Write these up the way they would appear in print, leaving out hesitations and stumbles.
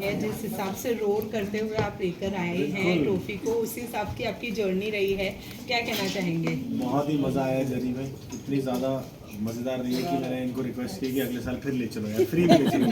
है, जिस हिसाब से रोर करते हुए आप लेकर आए हैं ट्रॉफी को, उसी हिसाब की आपकी जर्नी रही है, क्या कहना चाहेंगे? बहुत ही मज़ा आया जर्नी में, इतनी ज़्यादा मज़ेदार रही है कि मैंने इनको रिक्वेस्ट की कि अगले साल फिर ले चलो यार, फ्री में ले चलो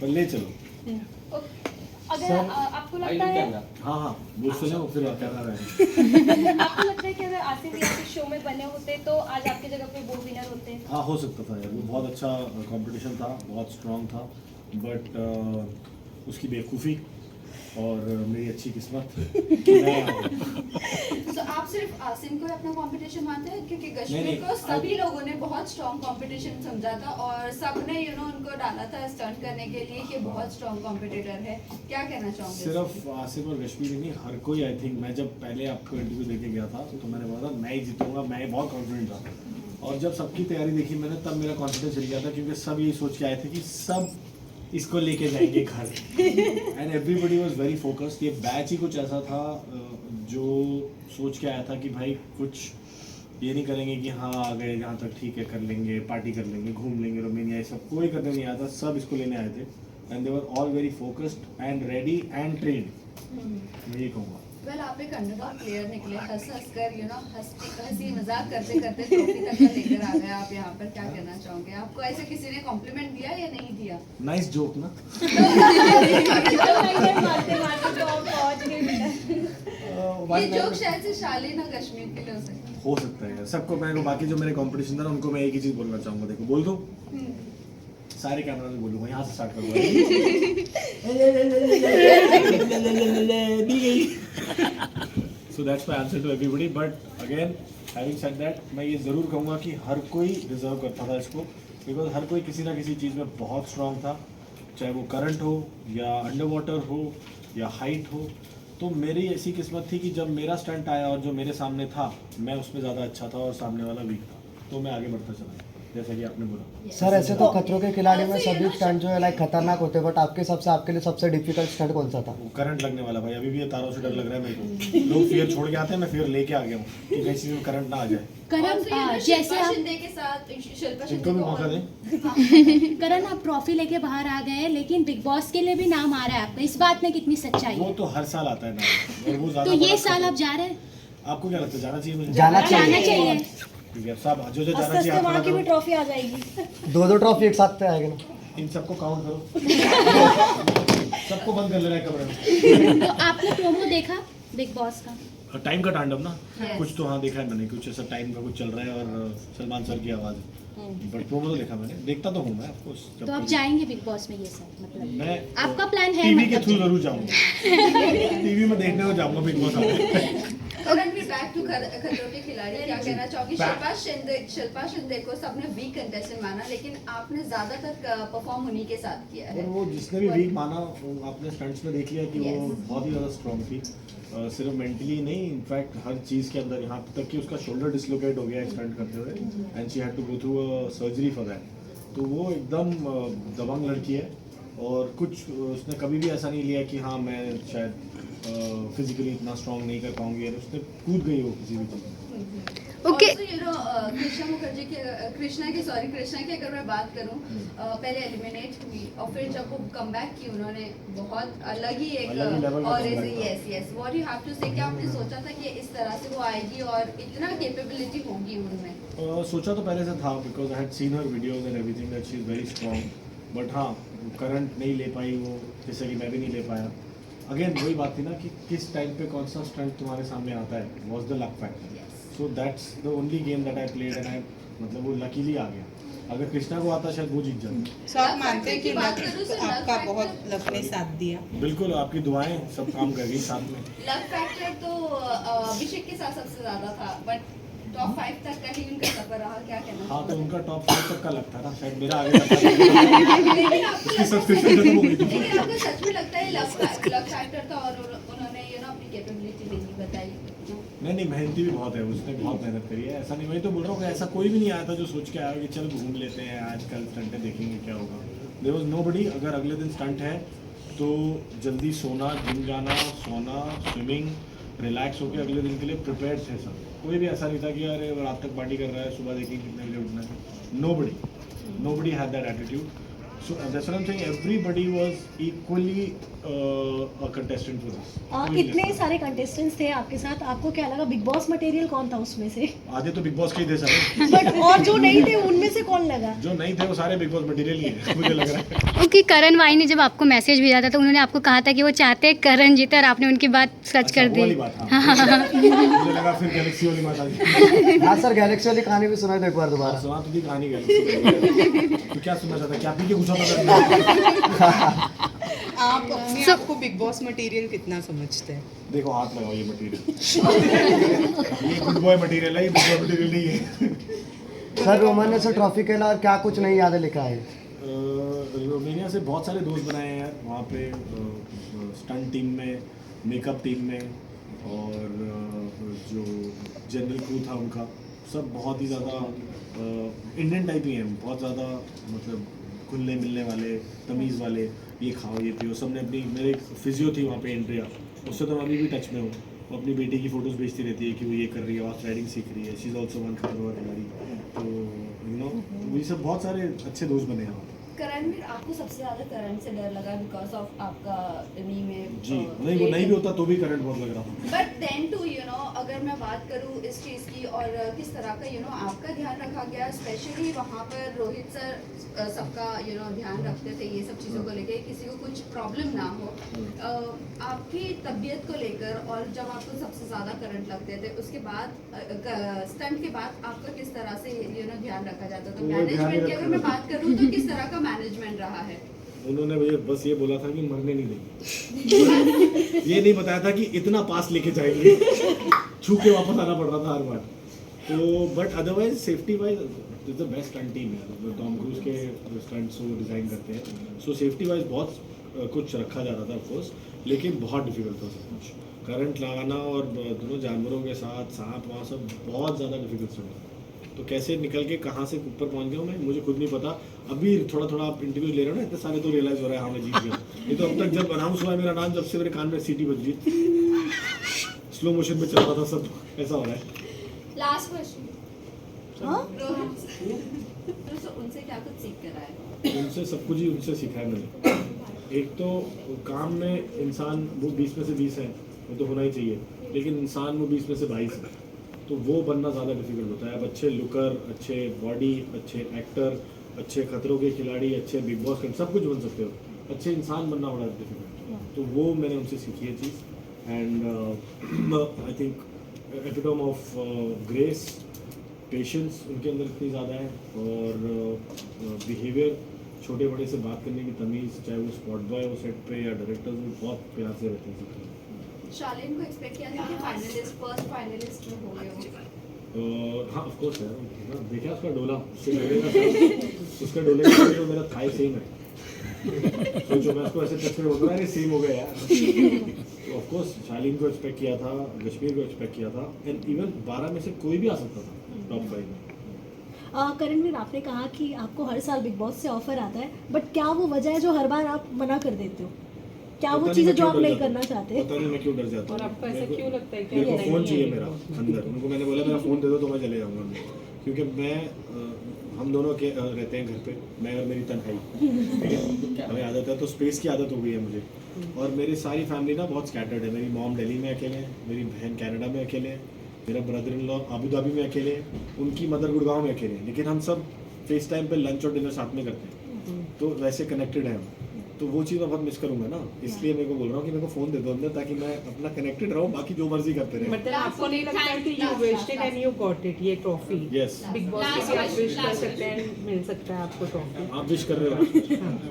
पर ले चलो। अगर आपको लगता है हाँ हाँ बोल सुनो फिर कैमरा रहेगा। आपको लगता है कि अगर आसिफ इस शो में बने होते तो आज आपकी जगह पे वो विनर होते? हाँ हो सकता था यार, वो बहुत अच्छा कंपटीशन था, बहुत स्ट्रांग था, बट उसकी बेवकूफ़ी और मेरी अच्छी किस्मत। तो आप सिर्फ आसिम को अपना कंपटीशन मानते हैं, क्योंकि कश्मीर को सभी लोगों ने बहुत स्ट्रॉन्ग कंपटीशन समझा था और सबने उनको डाला था स्टंट करने के लिए कि बहुत स्ट्रॉन्ग कॉम्पिटिटर है, क्या कहना चाहोगे? सिर्फ आसिफ और कश्मीर नहीं, हर कोई आई थिंक, मैं जब पहले आपको इंटरव्यू देके गया था तो मैंने बोला था मैं ही जीतूंगा, मैं बहुत कॉन्फिडेंट था, और जब सबकी तैयारी देखी मैंने तब मेरा कॉन्फिडेंस चल गया था, क्योंकि सब यही सोच के आए थे कि सब इसको लेके जाएंगे घर, and everybody was very focused. ये बैच ही कुछ ऐसा था जो सोच के आया था कि भाई कुछ ये नहीं करेंगे कि हाँ आ गए यहाँ तक ठीक है कर लेंगे, पार्टी कर लेंगे, घूम लेंगे रोमेनिया, ये सब कोई करने नहीं आया था, सब इसको लेने आए थे, and they were all very focused and ready and trained, मैं ये कहूँगा। वेल आप एक अंडरडॉग प्लेयर निकले, हंस कर हंसी मजाक करते करते ट्रॉफी तक का लेकर आ गए आप यहाँ पर, क्या कहना चाहोगे? आपको ऐसे किसी ने कॉम्प्लीमेंट दिया या नहीं दिया? नाइस जोक ना। ये जोक शायद से शालीन और कश्मीर के लिए हो सकता है सबको। मैं बाकी जो मेरे कंपटीशन था ना उनको मैं एक ही चीज बोलना चाहूंगा, देखो बोल दो सारे कैमरा में बोलूंगा, यहाँ से स्टार्ट करूंगा। So that's my answer to everybody, but again having said that, मैं ये जरूर कहूंगा कि हर कोई डिजर्व करता था इसको, बिकॉज हर कोई किसी ना किसी चीज़ में बहुत स्ट्रांग था, चाहे वो करंट हो या अंडर वाटर हो या हाइट हो। तो मेरी ऐसी किस्मत थी कि जब मेरा स्टंट आया और जो मेरे सामने था मैं उसमें ज़्यादा अच्छा था और सामने वाला वीक था, तो मैं आगे बढ़ता चला, जैसा कि आपने बोला। सर ऐसे तो खतरों के खिलाड़ी में सभी स्टंट जो है लाइक खतरनाक होते हैं, बट आपके लिए सबसे डिफिकल्ट स्टंट कौन सा था? करंट लगने वाला भाई, अभी भी ये तारों से डर लग रहा है मेरे को। लोग फियर छोड़ के आते हैं, मैं फियर लेके आ गया हूँ कि किसी में करंट ना आ जाए। करण जैसे आप शिंदे के साथ शिल्पा इनको भी मौका दें। करण आप ट्रॉफी लेके बाहर आ गए हैं, लेकिन बिग बॉस के लिए भी नाम आ रहा है आपका, इस बात में कितनी सच्चाई वो है? तो हर साल आता है ना, और वो ज़्यादा तो ये बड़ा साल तो- आप जा रहे हैं? आपको क्या लगता है जाना चाहिए मुझे? जाना जाना चाहिए। चाहिए। ठीक है साहब, जो जाना चाहिए आप वहाँ की भी करो। ट्रॉफी आ जाएगी। दो ट्रॉफी एक साथ पे आएगा ना? इन सबको काउंट करो। सबको बंद कर लेना है कमरे में। तो आपने प्रोमो देखा बिग बॉस का? टाइम का तांडव ना, Yes. कुछ तो हाँ देखा है मैंने, कुछ ऐसा टाइम का कुछ चल रहा है और सलमान सर की आवाज़, बट प्रोमो तो देखा मैंने, देखता तो हूँ मैं ऑफकोर्स। तो आप जाएंगे बिग बॉस में, ये सब मतलब मैं आपका प्लान है? टीवी के मतलब थ्रू जरूर जाऊंगा। टीवी में देखने को जाऊंगा बिग बॉस आगे। करंटली बैक टू खतरों के खिलाड़ी, क्या कहना चाहोगी? शिल्पा शिंदे को सबने वीक कंटेस्टेंट माना, लेकिन आपने ज्यादातर परफॉर्म उन्हीं के साथ किया है। और वो जिसने भी वीक माना, आपने स्टंट्स में देख लिया कि वो बहुत ही ज़्यादा स्ट्रॉन्ग थी, सिर्फ मेंटली नहीं, इनफैक्ट हर चीज़ के अंदर, यहाँ तक कि उसका शोल्डर डिसलोकेट हो गया स्टंट करते हुए, and she had to go through a surgery for that. तो वो एकदम दबंग लड़की है, और कुछ उसने कभी भी ऐसा नहीं लिया कि हाँ मैं शायद फिजिकली इतना स्ट्रॉन्ग नहीं कर पाऊंगी, और उसने कूद गई वो किसी भी चीज़ में। ओके, कृष्णा मुखर्जी के कृष्णा की अगर मैं बात करूं, पहले एलिमिनेट हुई और फिर जब वो कमबैक की उन्होंने, बहुत अलग ही एक अलग ही level का और comeback था। Yes what you have to say, क्या आपने सोचा था कि इस तरह से वो आएगी और इतना कैपेबिलिटी होगी उनमें? सोचा तो पहले से था, because I had seen her videos and everything that she is very strong, but हाँ करंट नहीं ले पाई वो, जैसे कि मैं भी नहीं ले पाया। अगेन वही बात थी ना कि किस टाइम पे कौन सा स्टंट तुम्हारे सामने आता है, was the luck factor. So that's the only game that I played, and I मतलब वो लकीली आ गया। अगर कृष्णा को आता शायद वो जीत जाती। सो आप मानते हैं कि लक आपका बहुत लक ने साथ दिया? बिल्कुल, आपकी दुआएं सब काम कर गई साथ में। लक फैक्टर तो अभिषेक के साथ सबसे ज्यादा था, बट टॉप 5 तक का ही उनका सफर रहा, क्या कहना? हाँ तो उनका टॉप 5 तक का लग था ना, शायद मेरा आगे तक था। लेकिन आपको उसकी सब्सक्रिप्शन खत्म हो गई थी। लेकिन आपको सच में लगता है लक फैक्टर था और उन्होंने अपनी कैपेबिलिटी देखी, बताई? नहीं, मेहनती भी बहुत है, उसने बहुत मेहनत करी है, ऐसा नहीं, मैं तो बोल रहा हूँ कि ऐसा कोई भी नहीं आया था जो सोच के आया कि चल घूम लेते हैं आजकल, स्टंट देखेंगे क्या होगा। There was nobody. अगर अगले दिन स्टंट है तो जल्दी सोना, जिम जाना, सोना, स्विमिंग, रिलैक्स होकर अगले दिन के लिए प्रिपेयर्ड थे सब। कोई भी ऐसा नहीं था कि अरे रात तक पार्टी कर रहा है, सुबह देखेंगे कितने बजे उठना है। Nobody had that attitude. So that's what I'm saying. Everybody was equally a contestant for this. इतने सारे कंटेस्टेंट्स थे आपके साथ, आपको क्या लगा बिग बॉस मटेरियल कौन था उसमें से? आधे तो बिग बॉस के ही थे सारे. बट और जो नहीं थे उनमें से कौन लगा? जो नहीं थे वो सारे बिग बॉस मटेरियल ही है मुझे लग रहा है. क्योंकि करण भाई ने जब आपको मैसेज भेजा था तो उन्होंने आपको कहा था कि वो चाहते हैं करण जीते और आपने उनकी बात सच अच्छा, कर वो दी. वाली बात. हाँ. मुझे लगा फिर गैलेक्सी वाली बात आ गई. हाँ सर, गैलेक्सी वाली कहानी भी सुनाई दो एक बार दोबारा. सुना तो दी कहानी गैलेक्सी. तो क्या सुनना चाहता, क्या पी के पूछा था? आप अपने आप को बिग बॉस मटेरियल कितना समझते हैं? देखो हाथ लगाओ, ये मटेरियल ये गुड बॉय मटेरियल है, ये बिग बॉय मटेरियल नहीं है. सर रोमानिया से ट्रॉफी के अलावा क्या कुछ नई यादें लेकर आए? रोमानिया से बहुत सारे दोस्त बनाए हैं वहाँ पे, स्टंट टीम में, मेकअप टीम में, और जो जनरल क्रू था उनका, सब बहुत ही ज़्यादा इंडियन टाइप ही हैं. बहुत ज़्यादा मतलब खुलने मिलने वाले, तमीज़ वाले, ये खाओ ये पियो. सबने अपनी, मेरे एक फिजियो थी वहाँ पे एंड्रिया, उससे तो मैं अभी भी टच में हूँ. वो अपनी बेटी की फ़ोटोज़ भेजती रहती है कि वो ये कर रही है, हॉर्स राइडिंग सीख रही है. शी इज़ ऑल्सो वन खतरनाक खिलाड़ी. तो यू नो ये सब बहुत सारे अच्छे दोस्त बने हैं. करणवीर, आपको सबसे ज्यादा करण से डर लगा बिकॉज ऑफ आपका नी में जी नहीं, वो नहीं भी होता तो भी करंट बहुत लग रहा था. बट देन टू अगर मैं बात करूँ इस चीज़ की और किस तरह का आपका ध्यान रखा गया, स्पेशली वहाँ पर रोहित सर सबका ध्यान रखते थे ये सब चीज़ों को लेके, किसी को कुछ प्रॉब्लम ना हो. आपकी तबीयत को लेकर, और जब आपको सबसे ज़्यादा करंट लगते थे उसके बाद स्टंट के बाद आपका किस तरह से ध्यान रखा जाता था? वो ध्यान मैनेजमेंट की रखा अगर मैं था. बात करूँ तो किस तरह का मैनेजमेंट रहा है? उन्होंने मुझे बस ये बोला था कि मरने नहीं देंगे. ये नहीं बताया था कि इतना पास लेके जाएंगे. छू के वापस आना पड़ रहा था हर बार. तो but otherwise safety wise is the best stunt team है. टॉम क्रूज के स्टंट्स वो डिज़ाइन करते हैं. सो सेफ्टी वाइज बहुत कुछ रखा जा रहा था ऑफकोर्स, लेकिन बहुत डिफिकल्ट था सब कुछ. करंट लगाना और दोनों जानवरों के साथ सांप वहाँ सब बहुत ज़्यादा डिफिकल्ट स्टंट. तो कैसे निकल के कहाँ से ऊपर पहुँच गया मैं, मुझे खुद नहीं पता. अभी थोड़ा थोड़ा आप इंटरव्यू ले रहे हो ना, इतने सारे तो रियलाइज़ हो रहा है हाँ मैं जीत गया. ये तो अब तक जब अनाउंस हुआ है मेरा नाम, जब से मेरे कान में सीटी बज गई, स्लो मोशन में चल रहा था सब, ऐसा हो रहा है. Last question. रोहित तो उनसे क्या कुछ सीख कर आए? उनसे सब कुछ ही उनसे सीखा है मैंने. एक तो काम में इंसान वो 20 में से 20 है, वो तो होना ही चाहिए, लेकिन इंसान वो 20 में से 22 है, तो वो बनना ज़्यादा डिफिकल्ट होता है. अब अच्छे लुकर, अच्छे बॉडी, अच्छे एक्टर, अच्छे खतरों के खिलाड़ी, अच्छे बिग बॉस के सब कुछ बन सकते हो. अच्छे इंसान बनना बड़ा डिफिकल्ट. तो वो मैंने उनसे सीखी है चीज़. And I think epitome of grace, patience उनके अंदर इतनी ज़्यादा है, और बिहेवियर, छोटे बड़े से बात करने की तमीज़, चाहे वो स्पॉट बॉय हो सेट पे या डायरेक्टर, वो बहुत प्यार से रहते हैं. शालीन को एक्सपेक्ट किया था कि फाइनलिस्ट, फर्स्ट फाइनलिस्ट में हो गए हो. हाँ ऑफ कोर्स है. देखा उसका डोला, उसका डोले का तो मेरा थाई सेम है. सोचो मैं उसको ऐसे टच में बोल रहा, अरे सेम हो गया यार. तो ऑफ कोर्स शालीन को एक्सपेक्ट किया था, कश्मीर को एक्सपेक्ट किया था, एंड इवन 12 में से कोई भी आ सकता था टॉप 5 में. करणवीर, आपने कहा कि आपको हर साल बिग बॉस से ऑफर आता है, बट क्या वो वजह है जो हर बार आप मना कर देते हो? क्या वो चीज़ें जो आप नहीं करना चाहते? पता नहीं मैं क्यों डर जाता और हूँ. आपको ऐसा क्यों लगता है कि मेरे को नहीं फ़ोन है चाहिए ये मेरा तो? अंदर. उनको मैंने बोला मेरा फ़ोन दे दो तो मैं चले जाऊँगा, क्योंकि मैं हम दोनों के रहते हैं घर पे, मैं और मेरी तन्हाई, ठीक है, हमें आदत है, तो स्पेस की आदत हो गई है मुझे. और मेरी सारी फैमिली ना बहुत स्कैटर्ड है. मेरी मॉम दिल्ली में अकेले हैं, मेरी बहन कनाडा में अकेले हैं, मेरा brother in law Abu Dhabi में अकेले हैं, उनकी मदर गुड़गांव में अकेले हैं, लेकिन हम सब फेस टाइम पे लंच और डिनर साथ में करते हैं. तो वैसे कनेक्टेड है हम. तो वो चीज़ मैं बहुत मिस करूंगा ना, इसलिए मेरे को बोल रहा हूँ कि मेरे को फ़ोन दे दो अंदर, ताकि मैं अपना कनेक्टेड रहूँ, बाकी जो मर्जी करते रहे. मतलब आपको नहीं लगता है कि you wasted and you got it, ये ट्रॉफी? यस, बिग बॉस से आप विश कर सकते हैं, मिल सकता है आपको ट्रॉफी. आप विश कर रहे हो.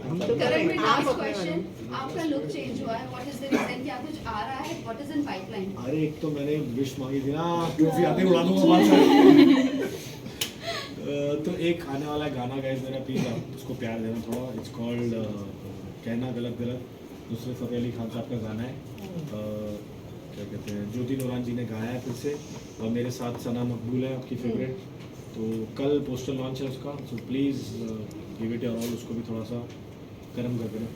हम तो करणवीर, आप लास्ट अपने वाले. क्वेश्चन. आपका लुक चेंज हुआ है, व्हाट इज द रीजन? क्या कुछ आ रहा है? What is in pipeline? अरे एक तो मैंने विश मांगी थी ना, ट्रॉफी आते ही उड़ा दूंगा बात से. तो एक आने वाला गाना गाइस मेरा, प्लीज आप उसको प्यार देना थोड़ा. इट्स कॉल्ड कहना गलत गलत. नुसरत फतेह अली खान साहब का गाना है. क्या कहते हैं, ज्योति नूरान जी ने गाया है फिर से, और मेरे साथ सना मकबूल है आपकी फेवरेट. तो कल पोस्टर लॉन्च है उसका, so please give it your all. उसको भी थोड़ा सा गर्म कर देना.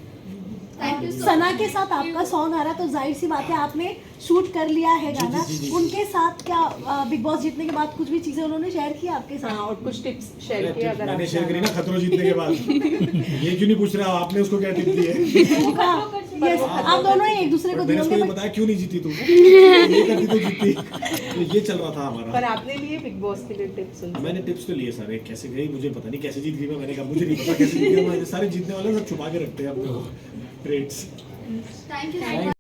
Thank you so Sana much. के साथ आपका सॉन्ग आ रहा है तो जाहिर सी बात है आपने शूट कर लिया है गाना। जी। उनके साथ क्या बिग बॉस जीतने के बाद कुछ भी चीजें उन्होंने शेयर की आपके हाँ, साथ? और कुछ टिप्स शेयर किए अगर मैंने आप शेयर करी ना खतरों जीतने के बाद ये क्यों नहीं पूछ रहे हो आपने उसको क्या टिप दी है हाँ, yes, आप दोनों ही एक दूसरे को मैंने दिए उसको ये होंगे बताया क्यों नहीं जीती तू ये करती तो जीतती तो ये चल रहा था पर हमारा आपने लिए बिग बॉस के लिए टिप्स उनसे? मैंने टिप्स तो लिए सारे कैसे गई मुझे पता नहीं कैसे जीत गई मैंने कहा मुझे नहीं पता कैसे जीत गई सारे जीतने वाले सब छुपा के रखते हैं अपने trades Thank you so much.